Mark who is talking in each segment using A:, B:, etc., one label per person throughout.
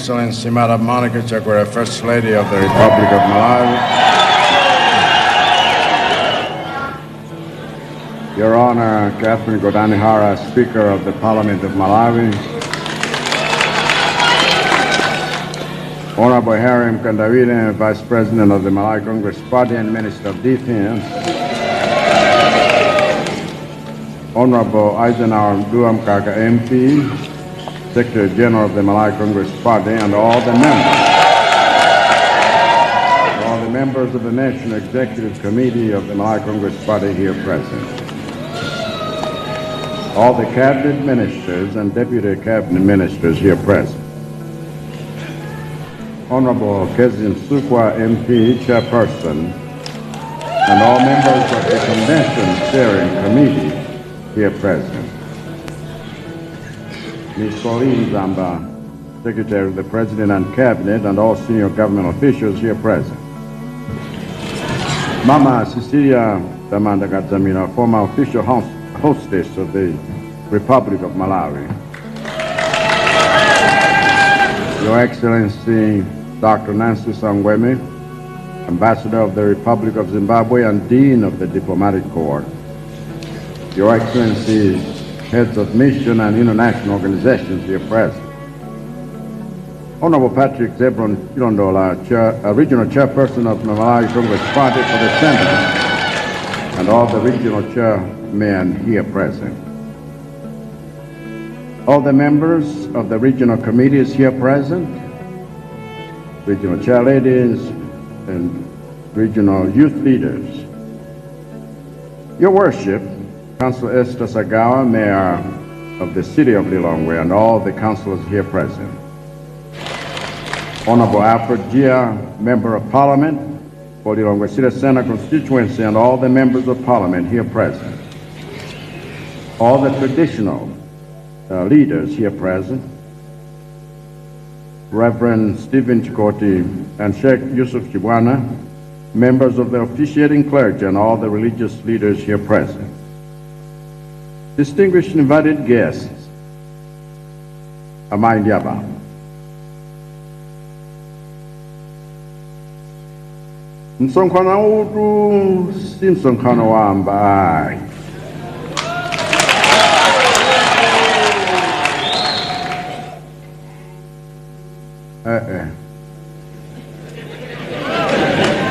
A: Excellency Madam Monica Chakwera, First Lady of the Republic of Malawi. Your Honor, Catherine Godanihara, Speaker of the Parliament of Malawi. Honorable Harim Kandawile, Vice President of the Malawi Congress Party and Minister of Defense. Honorable Eisenhower Duamkaka MP, Secretary General of the Malawi Congress Party, and all the members of the National Executive Committee of the Malawi Congress Party here present. All the cabinet ministers and deputy cabinet ministers here present. Honorable Kezin Sukwa MP, Chairperson, and all members of the Convention Steering Committee here present. Ms. Pauline Zamba, Secretary of the President and Cabinet, and all senior government officials here present. Mama Cecilia Damanda Gadzamina, former official hostess of the Republic of Malawi. Your Excellency, Dr. Nancy Sangweme, Ambassador of the Republic of Zimbabwe and Dean of the Diplomatic Corps. Your Excellency, heads of mission and international organizations here present. Honorable Patrick Zebron Chilondola, Regional Chairperson of the Malawi Congress Party for the Senate, and all the regional chairmen here present. All the members of the regional committees here present, regional chairladies, and regional youth leaders. Your Worship, Councilor Esther Sagawa, Mayor of the City of Lilongwe, and all the councilors here present. Honorable Alfred Gia, Member of Parliament for Lilongwe City Center constituency, and all the members of Parliament here present. All the traditional leaders here present. Reverend Stephen Chikoti and Sheikh Yusuf Chibwana, members of the officiating clergy, and all the religious leaders here present. Distinguished invited guests, Amaindiaba. Msonkhano utu si msonkhano wa ambai.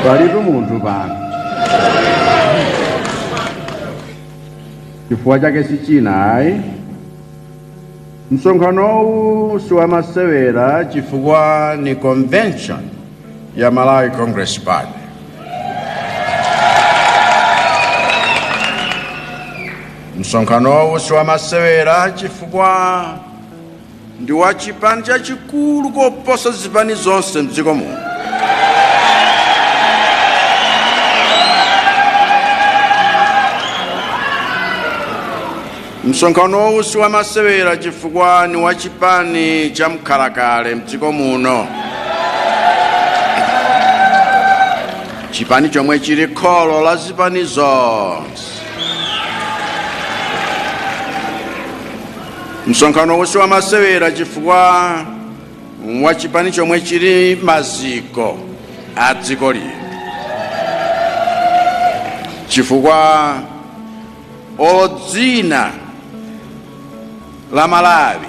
A: Palipo muntu pano. Chifukwa chake si china ayi. Msonkhano huu si wa masewera chifukwa ni convention ya Malawi Congress Party. Msonkhano huu si wa masewera chifukwa ndi wa chipani chachikulu koposa zipani zonse mdziko muno. Msonkhano huu si wa masewera chifukwa ni wa chipani cha mkhalakale mdziko muno. Chipani chomwe chili kholo la zipani zonse. Msonkhano huu si wa masewera chifukwa wa chipani chomwe chili maziko a dziko lino. Chifukwa dzina la Malawi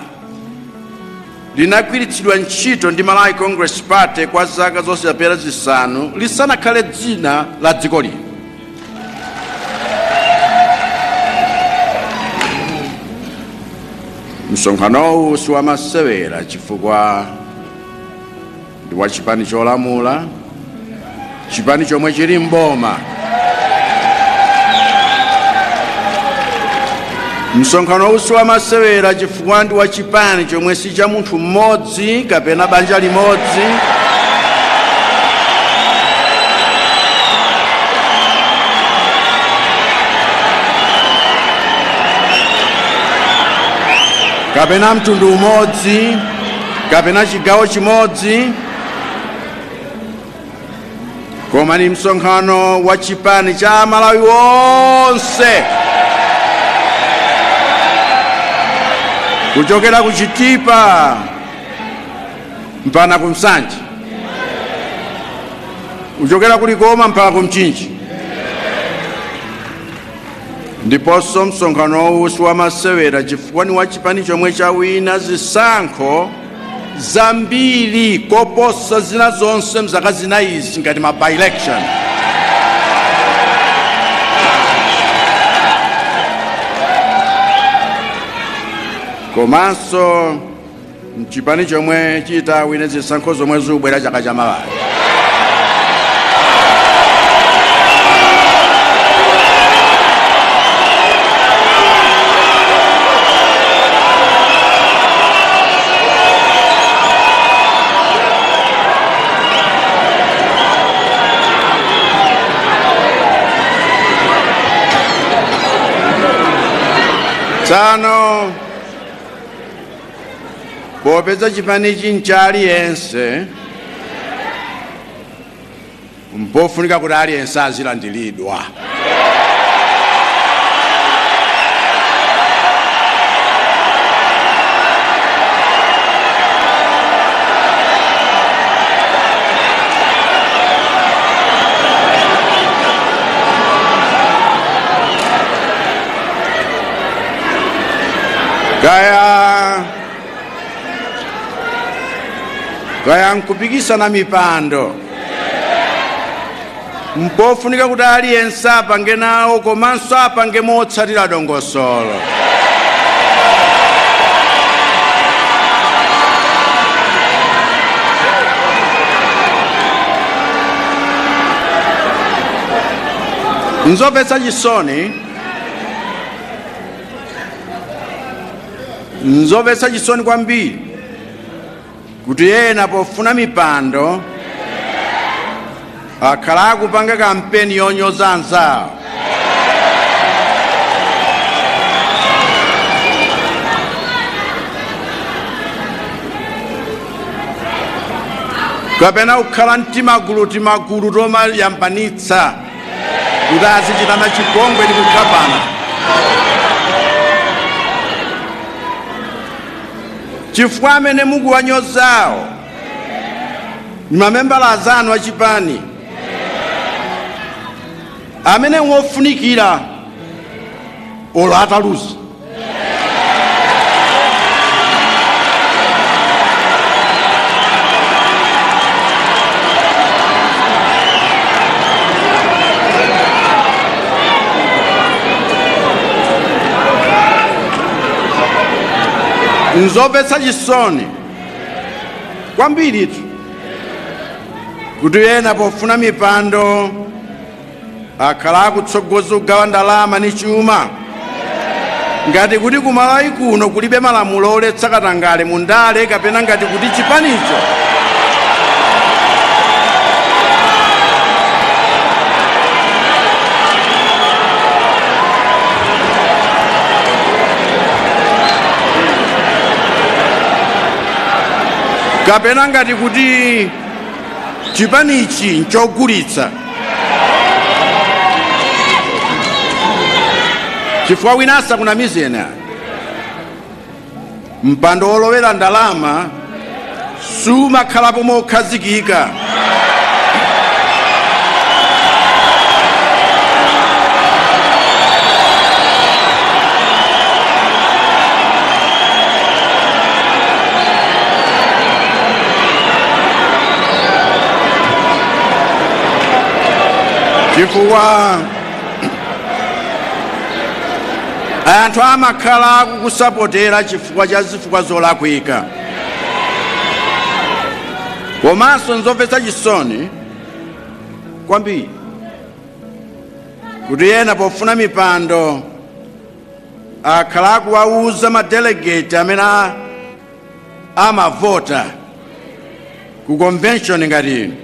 A: linagwiritsidwa ntchito ndi Malawi Congress Party kwa zaka zonse zapera zisanu lisanakhale dzina la dziko lino. Msonkhano huu si wa masewera chifukwa ndi wa chipani cholamula, chipani chomwe chili mboma. Msonkhano huu si wa masewera chifukwa ndi wa chipani chomwe si cha munthu mmodzi kapena banja limodzi. Kapena mtundu umodzi, kapena chigawo chimodzi. Koma ni msonkhano wa chipani cha Malawi wonse. Kuchokera ku Chitipa, mpaka kumsanje, uchokera kulikoma mpaka kumchinji. Ndiponso msonkhano uwu siwamasewera chifukwa ni wachipani chomwe chawina zisankho zambiri koposa zina zonse mzaka zinayizi ngati ma by-election. Komanso mchipani chomwe chitawina zisankho zomwe zikubwera chaka cha Malawi. Tsano popeza chipani chincha aliyense mpofunika kuti aliyense azilandiridwa. Gaya nkupikisana mipando mpofunika kuti aliyense apange nawo komanso apange motsatira dongosolo. Nzomvetsa chisoni kwambiri kuti ena pofuna mipando akhala akupanga kampeni yonyoza anzawo. Kapena kukhala timagulu tomayambanitsa kuti azichitana chipongwe ndi kukapana. Chifukwa amene mukuwanyozawo ni mamembala azanu achipani amene wofunikira olo ataluza. Nzomvetsa chisoni kwambiri kuti ena pofuna mipando akhala akutsogoza kugawa ndalama ni chuma ngati kuti ku Malawi kuno kulibe malamulo oletsa katangale mu ndale kapena ngati kuti chipanicho kapena ngati kuti chipanichi nchogulitsa. Chifukwa winasa kuna mizena mpando olowera ndalama sumakhalapo mokhazikika. Chifukwa anthu amakhala akukusapotera chifukwa cha zifukwa zolakwika. Komanso nzomvetsa chisoni kwambiri kuti ena pofuna mipando akhala akuwauza madelegate amene amavota ku convention ngati ino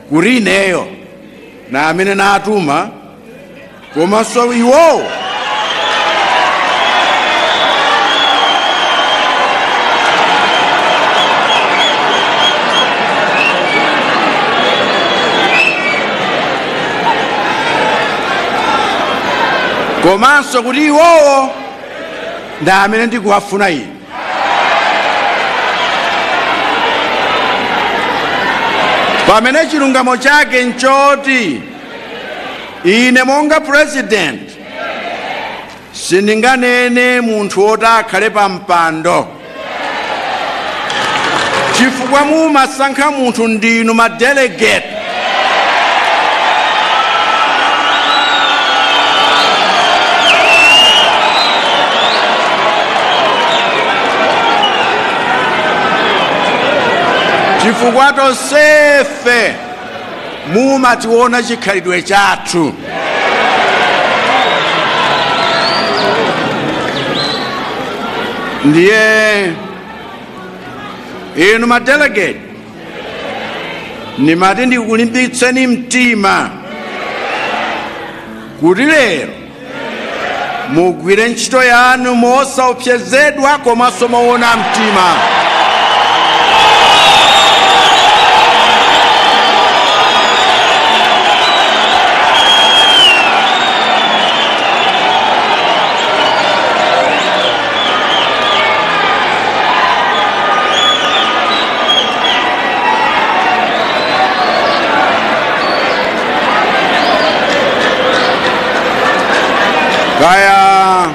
A: kuti ineyo na amene natuma komanso iwowo komanso kuti iwowo nda amene ndikuwafuna ine. pamene chilungamo chake nchoti ine monga president sindinganene munthu woti akhale pa mpando chifukwa mumasankha munthu ndinu ma delegate. chifukwa tonsefe mumationa chikhalidwe chathu. Ndiye inu ma delegate nimati ndikulimbitseni mtima kuti lero mugwire ntchito yanu mosaopsezedwa komanso moona mtima. Kaya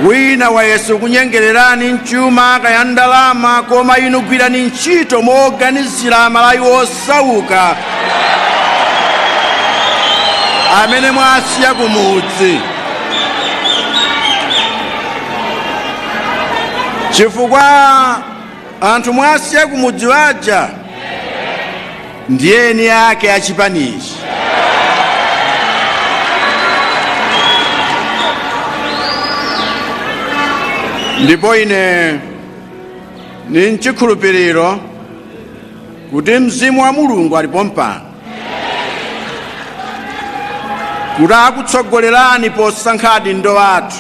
A: wina wayesu kunyengererani nchuma kaya ndalama koma inu gwirani ntchito moganizira Malawi osauka amene mwasiya kumudzi. Chifukwa anthu mwasiya kumudzi waja ndiye eni yake achipanichi. Ndipo ine ni nchikhulupiriro kuti mzimu wa Mulungu alipo mpano kuti akutsogolerani posankha adindo athu.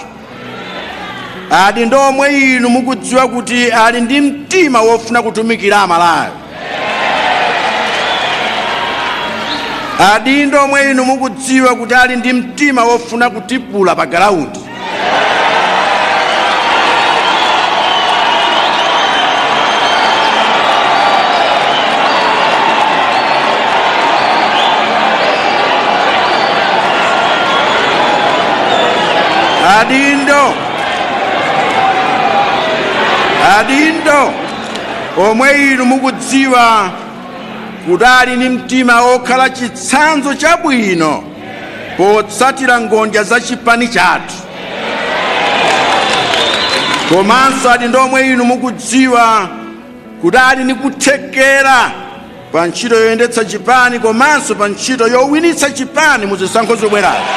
A: Adindo omwe inu mukudziwa kuti ali ndi mtima wofuna kutumikira Malawi. Adindo omwe inu mukudziwa kuti ali ndi mtima wofuna kutipula pa galaundi. Adindo omwe inu mukudziwa kuti ali ndi mtima okhala chitsanzo chabwino potsatira ngonja za chipani chathu. Komanso adindo omwe inu mukudziwa kuti ali ndi kuthekera pa ntchito yoyendetsa chipani komanso pa ntchito yowinitsa chipani mu zisankho zobwerazi.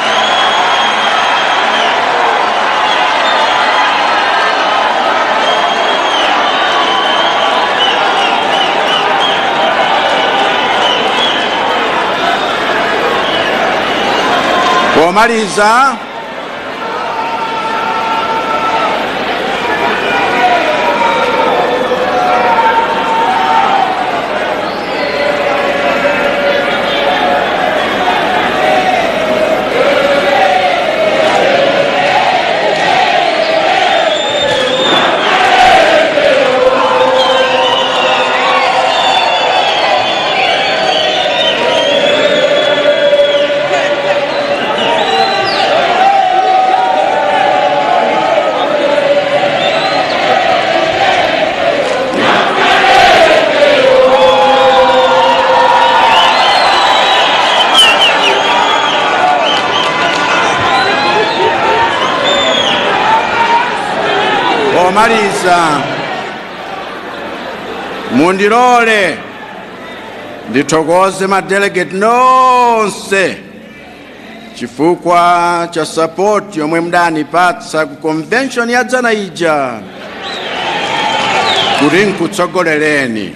A: Pomaliza mundilole ndithokoze ma delegate nonse chifukwa cha support yomwe mdanipatsa ku convention ya dzana ija kuti nkutsogolereni.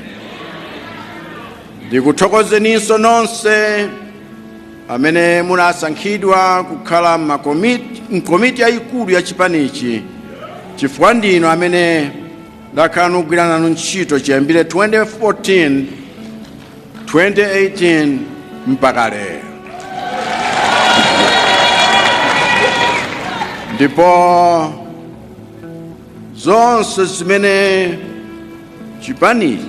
A: Ndikuthokozeninso nonse amene munasankhidwa kukhala mkomiti yayikulu ya chipanichi chifukwa ndino amene ndakhala nogwirana nanu ntchito chiyambire 2014 2018 mpaka lero. Ndipo zonse zimene chipanichi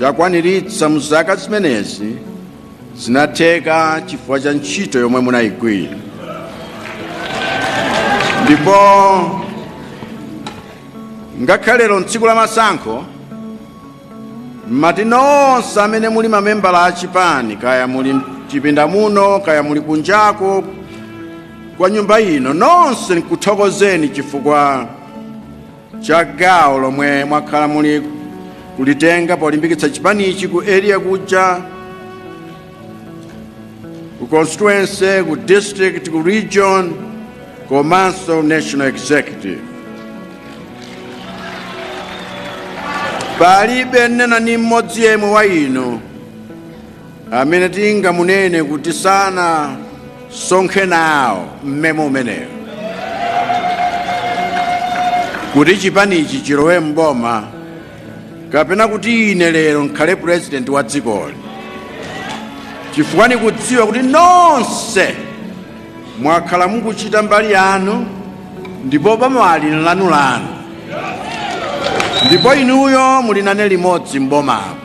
A: chakwaniritsa mu zaka zimenezi zinatheka chifukwa cha ntchito yomwe munayigwira. Ndipo ngakhalero tsiku la masankho mati nonse amene muli mamembala a chipani, kaya muli chipinda muno kaya muli kunjako kwa nyumba ino, nonse nkuthokozeni chifukwa cha gawo lomwe mwakhala muli kulitenga polimbikitsa chipanichi ku area kuja, ku constituency, ku district, ku region, komanso national executive. Palibe nena ni mmodzi yemwe wa inu amene tingamunene kuti sana sonkhe nawo mmemo umenewo kuti chipanichi chilowe mboma, kapena kuti ine lero nkhale president wa dzikoli, chifukwa nikudziwa kuti nonse mwakhala mukuchita mbali yanu ndipo boma lino lanu, ndipo inuyo muli nane limodzi mbomapo.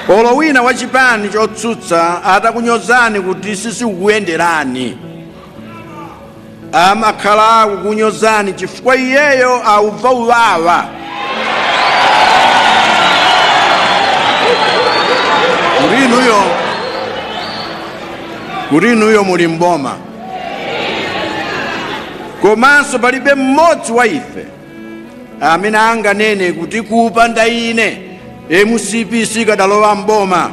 A: Olo wina wa chipani chotsutsa atakunyozani kuti sisikukuyenderani, amakhala kukunyozani chifukwa iyeyo auva uwawa kuti inuyo muli mboma. Komanso palibe mmodzi wa ife amene anganene kuti kupanda ine MCP sikadalowa mboma,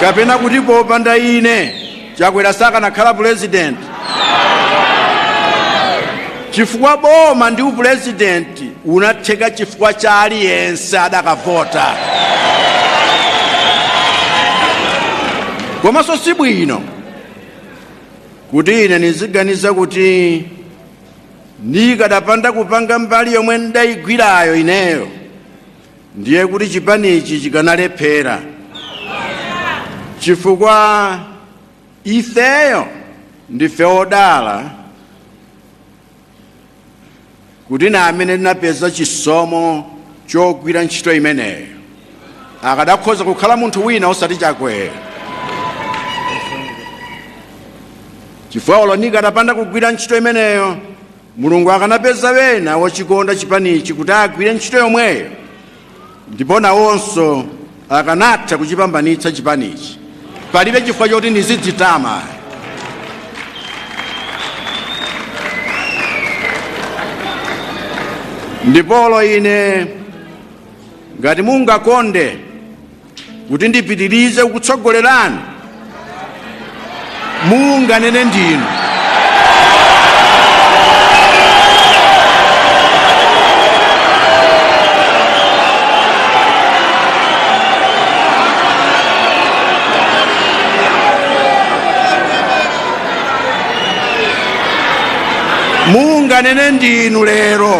A: kapena kuti popanda ine Chakwera sakanakhala president, chifukwa boma ndi upresident unatheka chifukwa cha aliyense adakavota. Komanso si bwino kuti ine niziganiza kuti nikadapanda kupanga mbali yomwe ndayigwirayo ineyo, ndiye kuti chipanichi chikanalephera, chifukwa ifeyo ndife odala kuti na amene tinapeza chisomo chogwira ntchito imeneyo akadakhoza kukhala munthu wina osati Chakwera. Chifukwa olo nikadapanda kugwira ntchito imeneyo, Mulungu akanapeza wena wochikonda chipanichi kuti agwire ntchito yomweyo, ndipo nawonso akanatha kuchipambanitsa chipanichi. Palibe chifukwa choti nizidzitama. Ndipolo ine ngati mungakonde kuti ndipitirize kukutsogolerani, munganene ndinu. Munganene ndinu lero.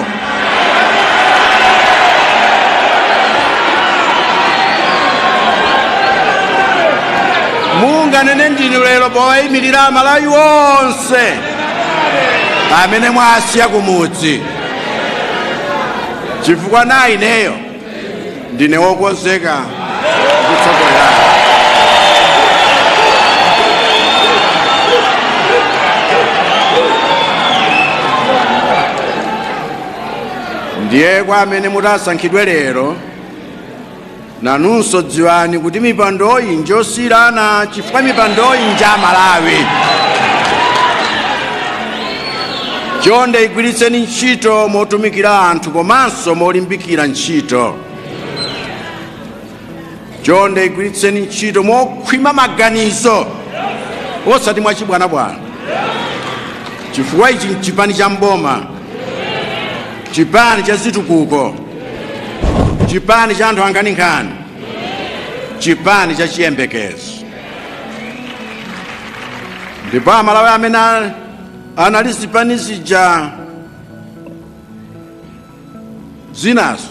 A: Munganene ndinu lero powayimirira Malawi wonse amene mwasiya kumudzi, chifukwa na ineyo ndine wokonzeka kutsogolera. Ndiye kwa amene mutasankhidwe lero, nanunso dziwani kuti mipandoyi njosiyana, chifukwa mipandoyi nja Malawi. Chonde igwiritseni ntchito motumikira anthu komanso molimbikira ntchito. Chonde igwiritseni ntchito mokhwima maganizo osati mwachibwanabwana, chifukwa ichi nchipani cha mboma, chipani cha zitukuko, chipani cha anthu anganikhani, chipani cha chiyembekezo. Ndipo Amalawi amene anali zipani zija zinazo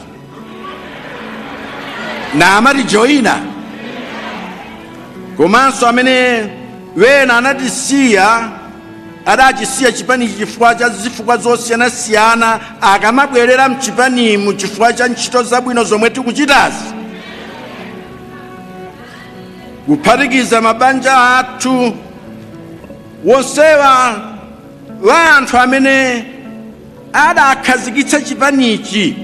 A: na amatijoyina, komanso amene wena anatisiya
B: adachisiya chipani chifukwa cha zifukwa zosiyana-siyana akamabwerera mchipanimu chifukwa cha ntchito zabwino zomwe tikuchitazi, kuphatikiza mabanja athu wonsewa wa anthu amene adakhazikitsa chipanichi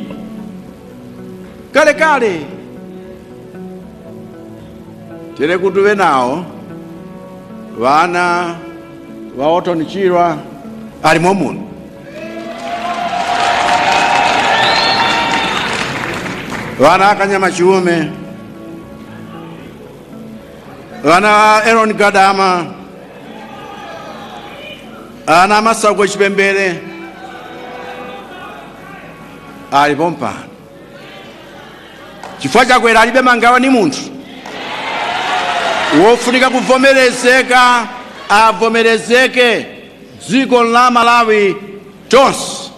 B: kalekale. Tere kuti wenawo wana waotonichirwa alimo muno, wana akanyama chiume, wana Aaron Gadama, ana Masako Chipembere alipo mpano. Chifukwa Chakwera alibe mangawa ni munthu wofunika kuvomerezeka, avomerezeke dziko la Malawi tonse.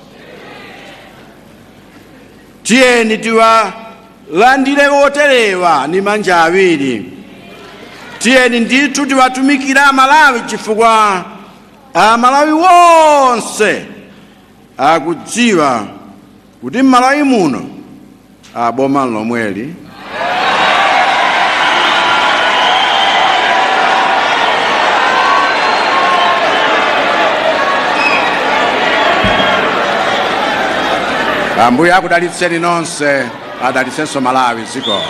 B: Tiyeni tiwalandire woterewa ni manja awiri. Tiyeni ndithu tiwatumikira Malawi chifukwa Malawi wonse akudziwa kuti Malawi muno boma lomweli Ambuye akudalitseni nonse, adalitsenso Malawi ziko.